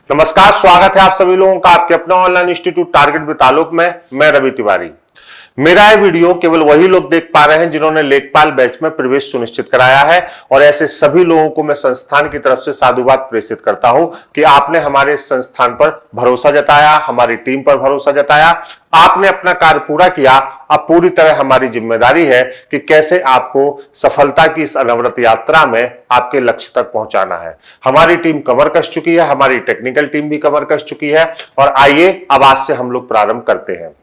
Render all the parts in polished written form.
नमस्कार, स्वागत है आप सभी लोगों का आपके अपने ऑनलाइन इंस्टीट्यूट टारगेट विद आलोक में। मैं रवि तिवारी। मेरा यह वीडियो केवल वही लोग देख पा रहे हैं जिन्होंने लेखपाल बैच में प्रवेश सुनिश्चित कराया है, और ऐसे सभी लोगों को मैं संस्थान की तरफ से साधुवाद प्रेषित करता हूं कि आपने हमारे संस्थान पर भरोसा जताया, हमारी टीम पर भरोसा जताया, आपने अपना कार्य पूरा किया। अब पूरी तरह हमारी जिम्मेदारी है कि कैसे आपको सफलता की इस अनवरत यात्रा में आपके लक्ष्य तक पहुंचाना है। हमारी टीम कमर कस चुकी है, हमारी टेक्निकल टीम भी कमर कस चुकी है, और आइए अब आज से हम लोग प्रारंभ करते हैं।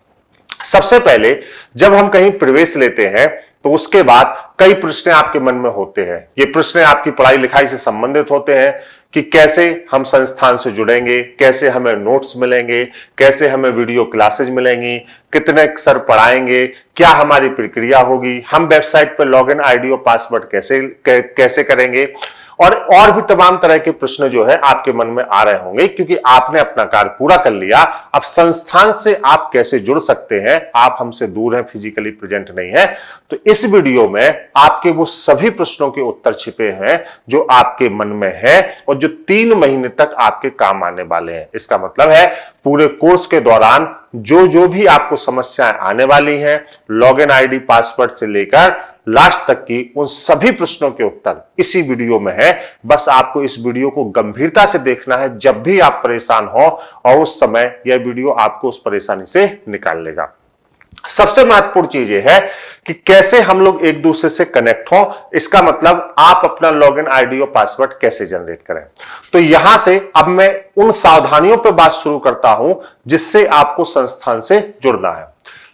सबसे पहले जब हम कहीं प्रवेश लेते हैं तो उसके बाद कई प्रश्न आपके मन में होते हैं। ये प्रश्न आपकी पढ़ाई लिखाई से संबंधित होते हैं कि कैसे हम संस्थान से जुड़ेंगे, कैसे हमें नोट्स मिलेंगे, कैसे हमें वीडियो क्लासेज मिलेंगी, कितने सर पढ़ाएंगे, क्या हमारी प्रक्रिया होगी, हम वेबसाइट पर लॉगिन आईडी और पासवर्ड कैसे करेंगे, और भी तमाम तरह के प्रश्न जो है आपके मन में आ रहे होंगे, क्योंकि आपने अपना कार्य पूरा कर लिया। अब संस्थान से आप कैसे जुड़ सकते हैं, आप हमसे दूर हैं, फिजिकली प्रेजेंट नहीं है, तो इस वीडियो में आपके वो सभी प्रश्नों के उत्तर छिपे हैं जो आपके मन में है और जो 3 महीने तक आपके काम आने वाले हैं। इसका मतलब है पूरे कोर्स के दौरान जो भी आपको समस्याएं आने वाली हैं, लॉगिन आईडी पासवर्ड से लेकर लास्ट तक की उन सभी प्रश्नों के उत्तर इसी वीडियो में है। बस आपको इस वीडियो को गंभीरता से देखना है। जब भी आप परेशान हो और उस समय यह वीडियो आपको उस परेशानी से निकाल लेगा। सबसे महत्वपूर्ण चीज यह है कि कैसे हम लोग एक दूसरे से कनेक्ट हो। इसका मतलब आप अपना लॉगिन आईडी और पासवर्ड कैसे जनरेट करें। तो यहां से अब मैं उन सावधानियों पर बात शुरू करता हूं जिससे आपको संस्थान से जुड़ना है।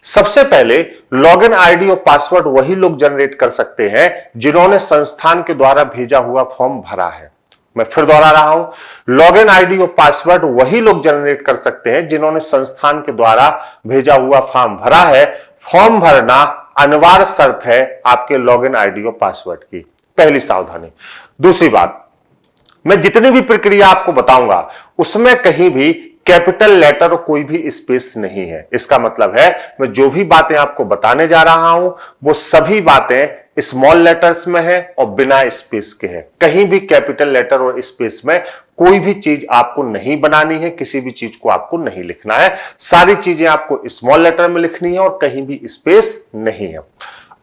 सबसे पहले लॉगिन आईडी और पासवर्ड वही लोग जनरेट कर सकते हैं जिन्होंने संस्थान के द्वारा भेजा हुआ फॉर्म भरा है। मैं फिर दोहरा रहा हूं, लॉगिन आईडी और पासवर्ड वही लोग जनरेट कर सकते हैं जिन्होंने संस्थान के द्वारा भेजा हुआ फॉर्म भरा है। फॉर्म भरना अनिवार्य शर्त है आपके लॉगिन आईडी और पासवर्ड की। पहली सावधानी। दूसरी बात, मैं जितनी भी प्रक्रिया आपको बताऊंगा उसमें कहीं भी कैपिटल लेटर और कोई भी स्पेस नहीं है। इसका मतलब है मैं जो भी बातें आपको बताने जा रहा हूं वो सभी बातें स्मॉल लेटर्स में है और बिना स्पेस के है। कहीं भी कैपिटल लेटर और स्पेस में कोई भी चीज आपको नहीं बनानी है, किसी भी चीज को आपको नहीं लिखना है। सारी चीजें आपको स्मॉल लेटर में लिखनी है और कहीं भी स्पेस नहीं है।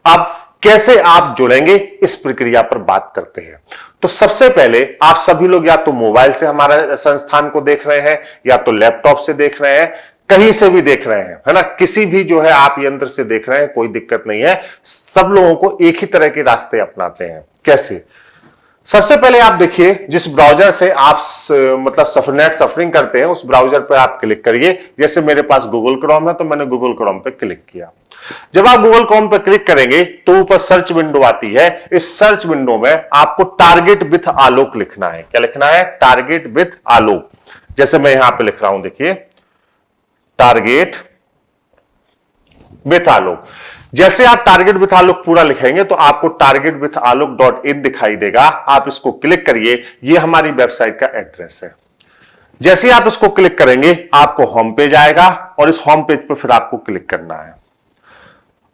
अब कैसे आप जुड़ेंगे इस प्रक्रिया पर बात करते हैं। तो सबसे पहले आप सभी लोग या तो मोबाइल से हमारे संस्थान को देख रहे हैं या तो लैपटॉप से देख रहे हैं, कहीं से भी देख रहे हैं, है ना। किसी भी जो है आप यंत्र से देख रहे हैं, कोई दिक्कत नहीं है। सब लोगों को एक ही तरह के रास्ते अपनाते हैं। कैसे? सबसे पहले आप देखिए, जिस ब्राउजर से आप मतलब नेट सफरिंग करते हैं उस ब्राउजर पर आप क्लिक करिए। जैसे मेरे पास गूगल क्रोम है तो मैंने गूगल क्रोम पर क्लिक किया। जब आप गूगल क्रोम पर क्लिक करेंगे तो ऊपर सर्च विंडो आती है। इस सर्च विंडो में आपको टारगेट विथ आलोक लिखना है। क्या लिखना है? टारगेट विथ आलोक। जैसे मैं यहां पे लिख रहा हूं, देखिए, टारगेट विथ आलोक। जैसे आप टारगेट विथ आलोक पूरा लिखेंगे तो आपको टारगेट विथ आलोक.in दिखाई देगा। आप इसको क्लिक करिए। यह हमारी वेबसाइट का एड्रेस है। जैसे आप इसको क्लिक करेंगे आपको होम पेज आएगा और इस होम पेज पर फिर आपको क्लिक करना है।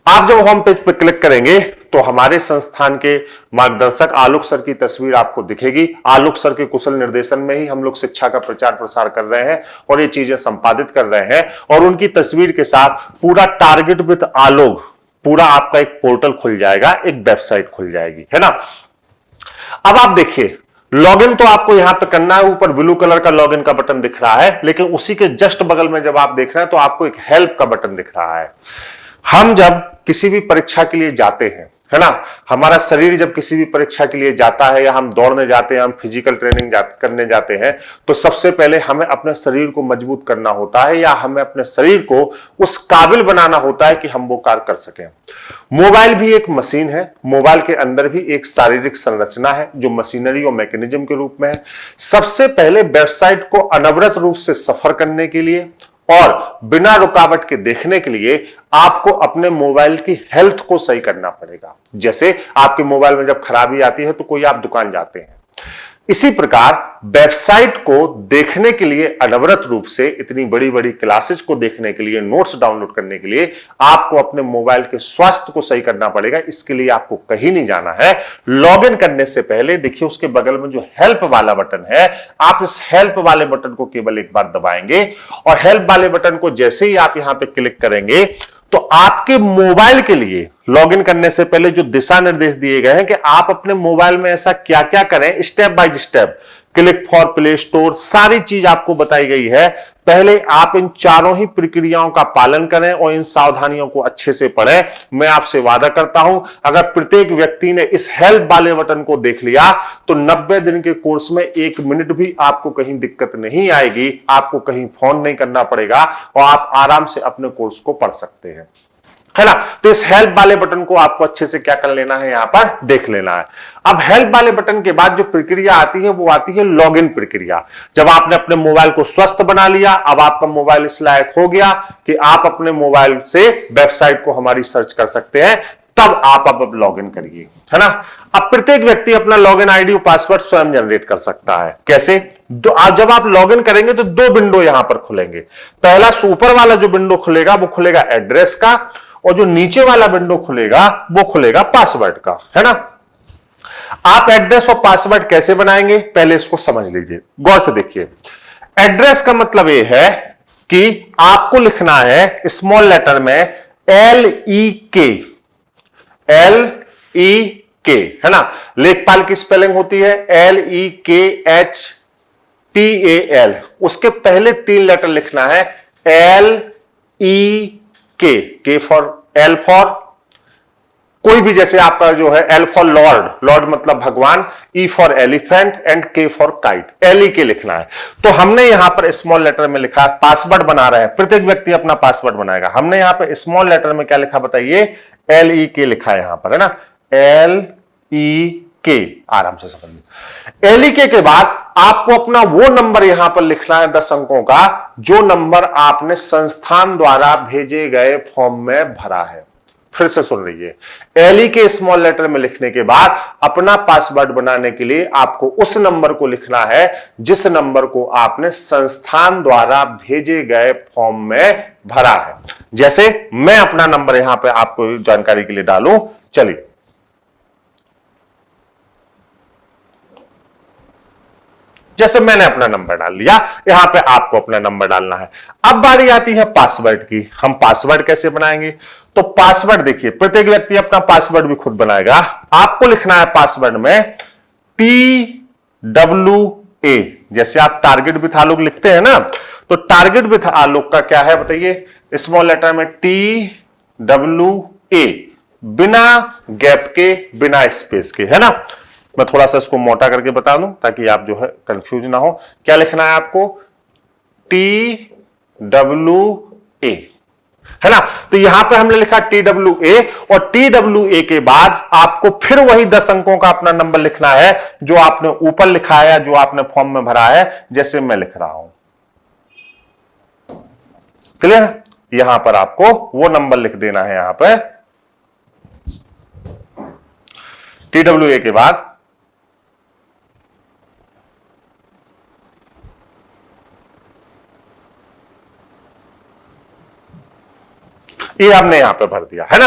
आप जब होम पेज पर क्लिक करेंगे तो हमारे संस्थान के मार्गदर्शक आलोक सर की तस्वीर आपको दिखेगी। आलोक सर के कुशल निर्देशन में ही हम लोग शिक्षा का प्रचार प्रसार कर रहे हैं और ये चीजें संपादित कर रहे हैं, और उनकी तस्वीर के साथ पूरा टारगेट विथ आलोक, पूरा आपका एक पोर्टल खुल जाएगा, एक वेबसाइट खुल जाएगी, है ना। अब आप देखिए, लॉगिन तो आपको यहां पे करना है। ऊपर ब्लू कलर का लॉगिन का बटन दिख रहा है, लेकिन उसी के जस्ट बगल में जब आप देख रहे हैं तो आपको एक हेल्प का बटन दिख रहा है। हम जब किसी भी परीक्षा के लिए जाते हैं, है ना, हमारा शरीर जब किसी भी परीक्षा के लिए जाता है या हम दौड़ने जाते हैं, हम फिजिकल ट्रेनिंग करने जाते हैं, तो सबसे पहले हमें अपने शरीर को मजबूत करना होता है या हमें अपने शरीर को उस काबिल बनाना होता है कि हम वो कार्य कर सकें। मोबाइल भी एक मशीन है। मोबाइल के अंदर भी एक शारीरिक संरचना है जो मशीनरी और मैकेनिज्म के रूप में है। सबसे पहले वेबसाइट को अनवरत रूप से सफर करने के लिए और बिना रुकावट के देखने के लिए आपको अपने मोबाइल की हेल्थ को सही करना पड़ेगा। जैसे आपके मोबाइल में जब खराबी आती है तो कोई आप दुकान जाते हैं, इसी प्रकार वेबसाइट को देखने के लिए, अनवरत रूप से इतनी बड़ी बड़ी क्लासेस को देखने के लिए, नोट्स डाउनलोड करने के लिए आपको अपने मोबाइल के स्वास्थ्य को सही करना पड़ेगा। इसके लिए आपको कहीं नहीं जाना है। लॉगिन करने से पहले देखिए उसके बगल में जो हेल्प वाला बटन है, आप इस हेल्प वाले बटन को केवल एक बार दबाएंगे और हेल्प वाले बटन को जैसे ही आप यहां पे क्लिक करेंगे तो आपके मोबाइल के लिए लॉगिन करने से पहले जो दिशा निर्देश दिए गए हैं कि आप अपने मोबाइल में ऐसा क्या क्या करें, step by step, click for play store, सारी चीज आपको बताई गई है। पहले आप इन चारों ही प्रक्रियाओं का पालन करें और इन सावधानियों को अच्छे से पढ़ें। मैं आपसे वादा करता हूं, अगर प्रत्येक व्यक्ति ने इस हेल्प वाले बटन को देख लिया तो 90 दिन के कोर्स में 1 मिनट भी आपको कहीं दिक्कत नहीं आएगी, आपको कहीं फोन नहीं करना पड़ेगा और आप आराम से अपने कोर्स को पढ़ सकते हैं, है ना। तो इस हेल्प वाले बटन को आपको अच्छे से क्या कर लेना है, यहां पर देख लेना है। अब हेल्प वाले बटन के बाद जो प्रक्रिया आती है वो आती है लॉगिन प्रक्रिया। जब आपने अपने मोबाइल को स्वस्थ बना लिया, अब आपका मोबाइल इस लायक हो गया कि आप अपने मोबाइल से वेबसाइट को हमारी सर्च कर सकते हैं, तब आप अब लॉगिन करिए, है ना। अब प्रत्येक व्यक्ति अपना लॉगिन आईडी और पासवर्ड स्वयं जनरेट कर सकता है। कैसे? जब आप लॉगिन करेंगे तो 2 विंडो यहां पर खुलेंगे। पहला ऊपर वाला जो विंडो खुलेगा वो खुलेगा एड्रेस का, और जो नीचे वाला विंडो खुलेगा वो खुलेगा पासवर्ड का, है ना। आप एड्रेस और पासवर्ड कैसे बनाएंगे पहले इसको समझ लीजिए, गौर से देखिए। एड्रेस का मतलब यह है कि आपको लिखना है स्मॉल लेटर में LEK, LEK, है ना। लेखपाल की स्पेलिंग होती है LEKHPAL, उसके पहले 3 लेटर लिखना है LEK, K for L for कोई भी, जैसे आपका जो है L फॉर लॉर्ड, लॉर्ड मतलब भगवान, E for elephant and K for kite, LEK लिखना है। तो हमने यहां पर स्मॉल लेटर में लिखा, पासवर्ड बना रहे हैं, प्रत्येक व्यक्ति अपना पासवर्ड बनाएगा। हमने यहां पर स्मॉल लेटर में क्या लिखा बताइए, LEK लिखा है यहां पर, है ना, LEK, आराम से समझिए। LEK के बाद आपको अपना वो नंबर यहां पर लिखना है 10 अंकों का, जो नंबर आपने संस्थान द्वारा भेजे गए फॉर्म में भरा है। फिर से सुन लीजिए, LEK स्मॉल लेटर में लिखने के बाद अपना पासवर्ड बनाने के लिए आपको उस नंबर को लिखना है जिस नंबर को आपने संस्थान द्वारा भेजे गए फॉर्म में भरा है। जैसे मैं अपना नंबर यहां पे आपको जानकारी के लिए डालूं, चलिए जैसे मैंने अपना नंबर डाल लिया, यहां पे आपको अपना नंबर डालना है। अब बारी आती है पासवर्ड की। हम पासवर्ड कैसे बनाएंगे? तो पासवर्ड देखिए, प्रत्येक व्यक्ति अपना पासवर्ड भी खुद बनाएगा। आपको लिखना है पासवर्ड में TWA, जैसे आप टारगेट विथ आलोक लिखते हैं ना, तो टारगेट विथ आलोक का क्या है बताइए, स्मॉल लेटर में TWA, बिना गैप के, बिना स्पेस के, है ना। मैं थोड़ा सा इसको मोटा करके बता दूं ताकि आप जो है कंफ्यूज ना हो। क्या लिखना है आपको, TWA, है ना। तो यहां पे हमने लिखा TWA, और TWA के बाद आपको फिर वही 10 अंकों का अपना नंबर लिखना है जो आपने ऊपर लिखा है, जो आपने फॉर्म में भरा है, जैसे मैं लिख रहा हूं। क्लियर? यहां पर आपको वो नंबर लिख देना है, यहां पर TWA के बाद ये हमने यहां पे भर दिया, है ना।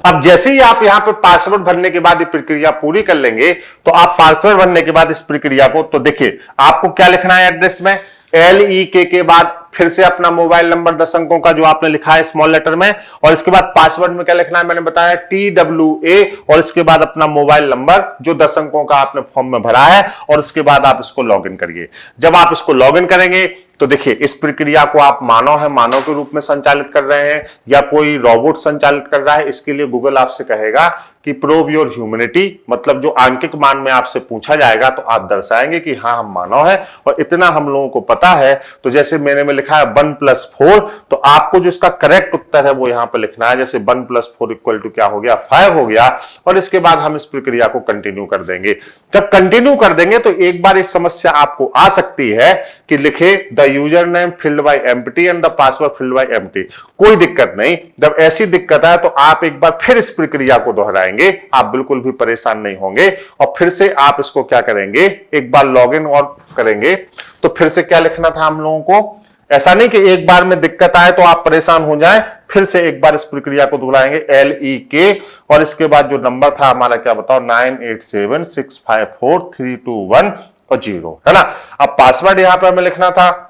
अब जैसे ही आप यहां पे पासवर्ड भरने के बाद ये प्रक्रिया पूरी कर लेंगे, तो आप पासवर्ड भरने के बाद इस प्रक्रिया को, तो देखिए आपको क्या लिखना है एड्रेस में, LEK के बाद फिर से अपना मोबाइल नंबर 10 अंकों का जो आपने लिखा है स्मॉल लेटर में, और इसके बाद पासवर्ड में क्या लिखना है मैंने बताया TWA, और इसके बाद अपना मोबाइल नंबर जो 10 अंकों का आपने फॉर्म में भरा है, और इसके बाद आप इसको लॉगिन करिए। जब आप इसको लॉगिन करेंगे तो देखिए इस प्रक्रिया को आप मानव के रूप में संचालित कर रहे हैं या कोई रोबोट संचालित कर रहा है, इसके लिए गूगल आपसे कहेगा कि प्रूव योर ह्यूमैनिटी, मतलब जो आंकिक मान में आपसे पूछा जाएगा तो आप दर्शाएंगे कि हाँ हम मानव है और इतना हम लोगों को पता है। तो जैसे मैंने में लिखा है 1+4, तो आपको जो इसका करेक्ट उत्तर है वो यहां पर लिखना है, जैसे 1+4 इक्वल टू क्या हो गया, 5 हो गया। और इसके बाद हम इस प्रक्रिया को कंटिन्यू कर देंगे। जब कंटिन्यू कर देंगे तो एक बार इस समस्या आपको आ सकती है कि लिखे the user name filled by empty and the password filled by empty. कोई दिक्कत नहीं, जब ऐसी दिक्कत है तो आप एक बार फिर इस प्रक्रिया को दोहराएंगे। जाएंगे, आप बिल्कुल भी परेशान नहीं होंगे। और फिर से आप इसको क्या करेंगे, एक बार लॉगिन और करेंगे तो फिर से क्या लिखना था हम लोगों को, ऐसा नहीं कि एक बार में दिक्कत आए तो आप परेशान हो जाएं, फिर से एक बार इस प्रक्रिया को दोहराएंगे LEK और इसके बाद जो नंबर था हमारा क्या बताओ 9876543210 और 0 है ना। अब पासवर्ड यहां पर हमें लिखना था,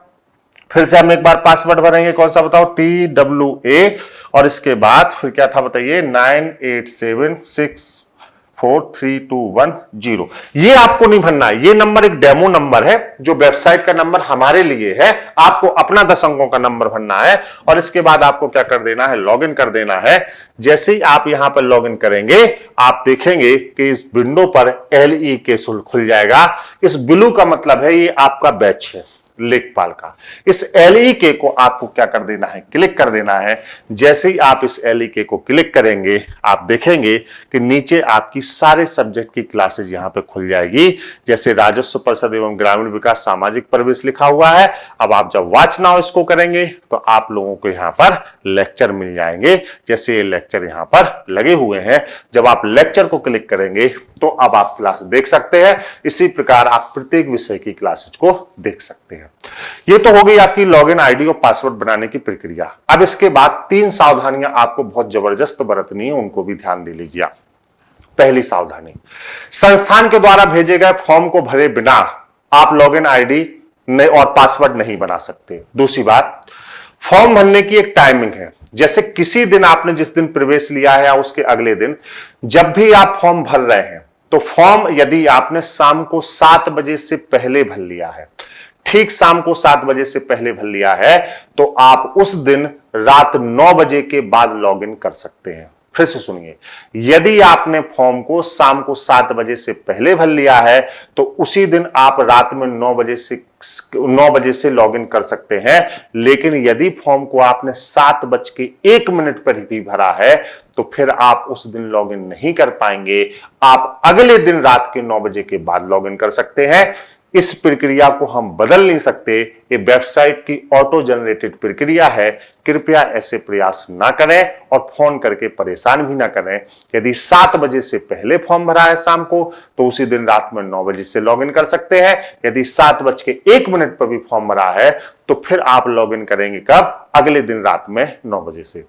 फिर से हम एक बार पासवर्ड भरेंगे, कौन सा बताओ TWA और इसके बाद फिर क्या था बताइए 9876432110। ये आपको नहीं भरना है, ये नंबर एक डेमो नंबर है जो वेबसाइट का नंबर हमारे लिए है, आपको अपना 10 अंकों का नंबर भरना है और इसके बाद आपको क्या कर देना है, लॉगिन कर देना है। जैसे ही आप यहां पर लॉगिन करेंगे आप देखेंगे कि इस विंडो पर LEK खुल जाएगा। इस ब्लू का मतलब है ये आपका बैच है लेखपाल का। इस LEK को आपको क्या कर देना है, क्लिक कर देना है। जैसे ही आप इस LEK को क्लिक करेंगे आप देखेंगे कि नीचे आपकी सारे सब्जेक्ट की क्लासेज यहां पे खुल जाएगी। जैसे राजस्व परिषद एवं ग्रामीण विकास सामाजिक परिवेश लिखा हुआ है। अब आप जब वॉच नाउ इसको करेंगे तो आप लोगों को यहां पर लेक्चर मिल जाएंगे। जैसे ये लेक्चर यहां पर लगे हुए हैं, जब आप लेक्चर को क्लिक करेंगे तो अब आप क्लास देख सकते हैं। इसी प्रकार आप प्रत्येक विषय की क्लासेज को देख सकते हैं। ये तो हो गई आपकी लॉगिन आईडी और पासवर्ड बनाने की प्रक्रिया। अब इसके बाद 3 सावधानियां आपको बहुत जबरदस्त बरतनी है, उनको भी ध्यान दे लीजिए। पहली सावधानी, संस्थान के द्वारा भेजे गए फॉर्म को भरे बिना आप लॉगिन आईडी और पासवर्ड नहीं बना सकते। दूसरी बात, फॉर्म भरने की एक टाइमिंग है। जैसे किसी दिन आपने जिस दिन प्रवेश लिया है या उसके अगले दिन जब भी आप फॉर्म भर रहे हैं तो फॉर्म यदि आपने शाम को 7 बजे से पहले भर लिया है, ठीक शाम को 7 बजे से पहले भर लिया है, तो आप उस दिन रात 9 बजे के बाद लॉगिन कर सकते हैं। फिर से सुनिए, यदि आपने फॉर्म को शाम को 7 बजे से पहले भर लिया है तो उसी दिन आप रात में 9 बजे से लॉगिन कर सकते हैं। लेकिन यदि फॉर्म को आपने 7:01 पर ही भरा है तो फिर आप उस दिन लॉगिन नहीं कर पाएंगे। आप अगले दिन रात के 9 बजे के बाद लॉगिन कर सकते हैं। इस प्रक्रिया को हम बदल नहीं सकते, ये वेबसाइट की ऑटो जनरेटेड प्रक्रिया है। कृपया ऐसे प्रयास ना करें और फोन करके परेशान भी ना करें। यदि 7 बजे से पहले फॉर्म भरा है शाम को तो उसी दिन रात में 9 बजे से लॉगिन कर सकते हैं। यदि 7:01 पर भी फॉर्म भरा है तो फिर आप लॉगिन करेंगे कब, अगले दिन रात में 9 बजे से।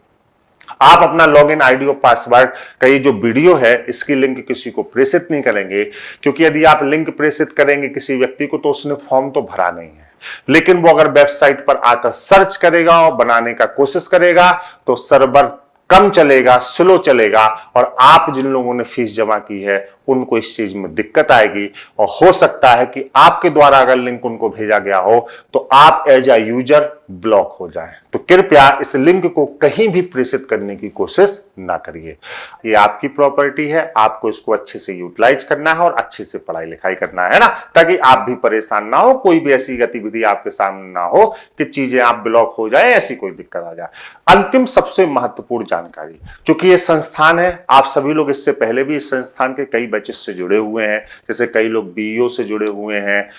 आप अपना लॉगिन आईडी और पासवर्ड का ये जो वीडियो है इसकी लिंक किसी को प्रेषित नहीं करेंगे, क्योंकि यदि आप लिंक प्रेषित करेंगे किसी व्यक्ति को तो उसने फॉर्म तो भरा नहीं है, लेकिन वो अगर वेबसाइट पर आकर सर्च करेगा और बनाने का कोशिश करेगा तो सर्वर कम चलेगा, स्लो चलेगा और आप जिन लोगों ने फीस जमा की है उनको इस चीज में दिक्कत आएगी। और हो सकता है कि आपके द्वारा अगर लिंक उनको भेजा गया हो तो आप एज अ यूजर ब्लॉक हो जाएं। तो कृपया इस लिंक को कहीं भी प्रेषित करने की कोशिश ना करिए। ये आपकी प्रॉपर्टी है, आपको इसको अच्छे से यूटिलाइज करना है और अच्छे से पढ़ाई लिखाई करना है ना, ताकि आप भी परेशान ना हो, कोई भी ऐसी गतिविधि आपके सामने ना हो कि चीजें आप ब्लॉक हो जाए, ऐसी कोई दिक्कत आ जाए। अंतिम सबसे महत्वपूर्ण जानकारी, चूंकि ये संस्थान है, आप सभी लोग इससे पहले भी इस संस्थान के कई बैचेस से जुड़े हुए हैं। जैसे कई लोग BEO से जुड़े हुए हैं,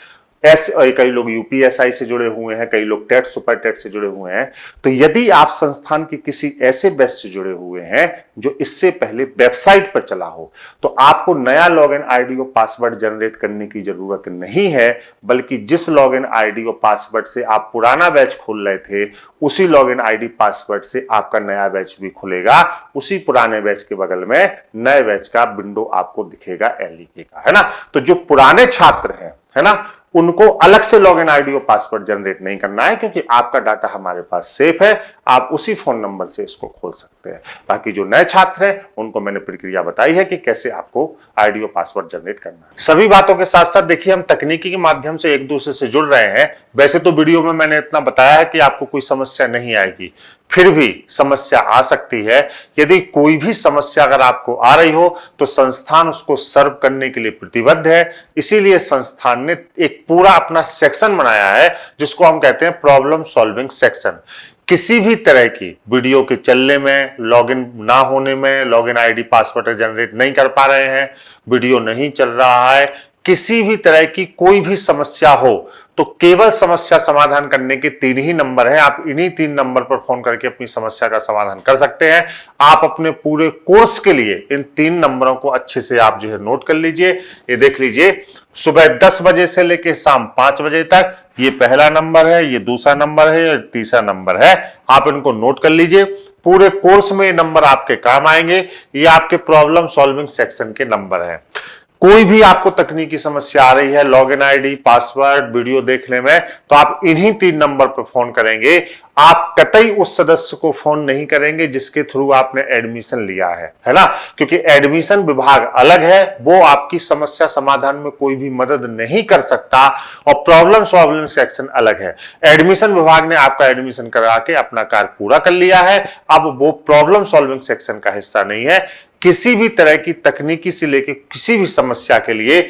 कई लोग UPSI से जुड़े हुए हैं, कई लोग टेट सुपर टेट से जुड़े हुए हैं। तो यदि आप संस्थान के किसी ऐसे बैच से जुड़े हुए हैं जो इससे पहले वेबसाइट पर चला हो तो आपको नया लॉगिन आईडी और पासवर्ड जनरेट करने की जरूरत नहीं है, बल्कि जिस लॉगिन आईडी और पासवर्ड से आप पुराना बैच खोल रहे थे उसी लॉगिन आईडी पासवर्ड से आपका नया बैच भी खुलेगा। उसी पुराने बैच के बगल में नए बैच का विंडो आपको दिखेगा LEK का, है ना। तो जो पुराने छात्र हैं, है ना, उनको अलग से लॉगिन आईडी और पासवर्ड जनरेट नहीं करना है, क्योंकि आपका डाटा हमारे पास सेफ है। आप उसी फोन नंबर से इसको खोल सकते हैं। बाकी जो नए छात्र हैं उनको मैंने प्रक्रिया बताई है कि कैसे आपको आईडी और पासवर्ड जनरेट करना है। सभी बातों के साथ साथ देखिए, हम तकनीकी के माध्यम से एक दूसरे से जुड़ रहे हैं। वैसे तो वीडियो में मैंने इतना बताया है कि आपको कोई समस्या नहीं आएगी, फिर भी समस्या आ सकती है। यदि कोई भी समस्या अगर आपको आ रही हो तो संस्थान उसको सर्व करने के लिए प्रतिबद्ध है। इसीलिए संस्थान ने एक पूरा अपना सेक्शन बनाया है जिसको हम कहते हैं प्रॉब्लम सॉल्विंग सेक्शन। किसी भी तरह की वीडियो के चलने में, लॉगिन ना होने में, लॉगिन आईडी पासवर्ड जनरेट नहीं कर पा रहे हैं, वीडियो नहीं चल रहा है, किसी भी तरह की कोई भी समस्या हो तो केवल समस्या समाधान करने के 3 ही नंबर हैं। आप इन्हीं 3 नंबर पर फोन करके अपनी समस्या का समाधान कर सकते हैं। आप अपने पूरे कोर्स के लिए इन 3 नंबरों को अच्छे से आप जो है नोट कर लीजिए। ये देख लीजिए, सुबह 10 बजे से लेकर शाम 5 बजे तक ये पहला नंबर है, ये दूसरा नंबर है, ये तीसरा नंबर है। आप इनको नोट कर लीजिए। पूरे कोर्स में ये नंबर आपके काम आएंगे। ये आपके प्रॉब्लम सॉल्विंग सेक्शन के नंबर हैं। कोई भी आपको तकनीकी समस्या आ रही है, लॉगिन आईडी, पासवर्ड, वीडियो देखने में, तो आप इन्हीं 3 नंबर पर फोन करेंगे। आप कतई उस सदस्य को फोन नहीं करेंगे जिसके थ्रू आपने एडमिशन लिया है ना, क्योंकि एडमिशन विभाग अलग है, वो आपकी समस्या समाधान में कोई भी मदद नहीं कर सकता, और प्रॉब्लम सॉल्विंग सेक्शन अलग है। एडमिशन विभाग ने आपका एडमिशन करा के अपना कार्य पूरा कर लिया है, अब वो प्रॉब्लम सॉल्विंग सेक्शन का हिस्सा नहीं है। किसी भी तरह की तकनीकी से लेकर किसी भी समस्या के लिए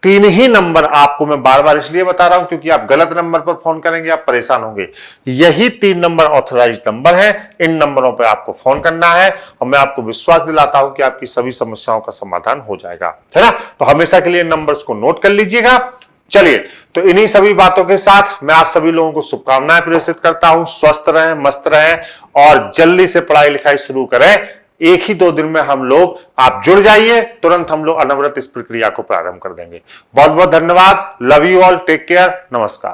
3 ही नंबर, आपको मैं बार बार इसलिए बता रहा हूं क्योंकि आप गलत नंबर पर फोन करेंगे आप परेशान होंगे। यही 3 नंबर ऑथराइज्ड नंबर हैं। इन नंबरों पर आपको फोन करना है और मैं आपको विश्वास दिलाता हूं कि आपकी सभी समस्याओं का समाधान हो जाएगा, है ना। तो हमेशा के लिए नंबर्स को नोट कर लीजिएगा। चलिए, तो इन्हीं सभी बातों के साथ मैं आप सभी लोगों को शुभकामनाएं प्रेषित करता हूं। स्वस्थ रहें, मस्त रहें और जल्दी से पढ़ाई लिखाई शुरू करें। 1 ही 2 दिन में हम लोग, आप जुड़ जाइए, तुरंत हम लोग अनवरत इस प्रक्रिया को प्रारंभ कर देंगे। बहुत बहुत धन्यवाद। Love you all, take care, नमस्कार।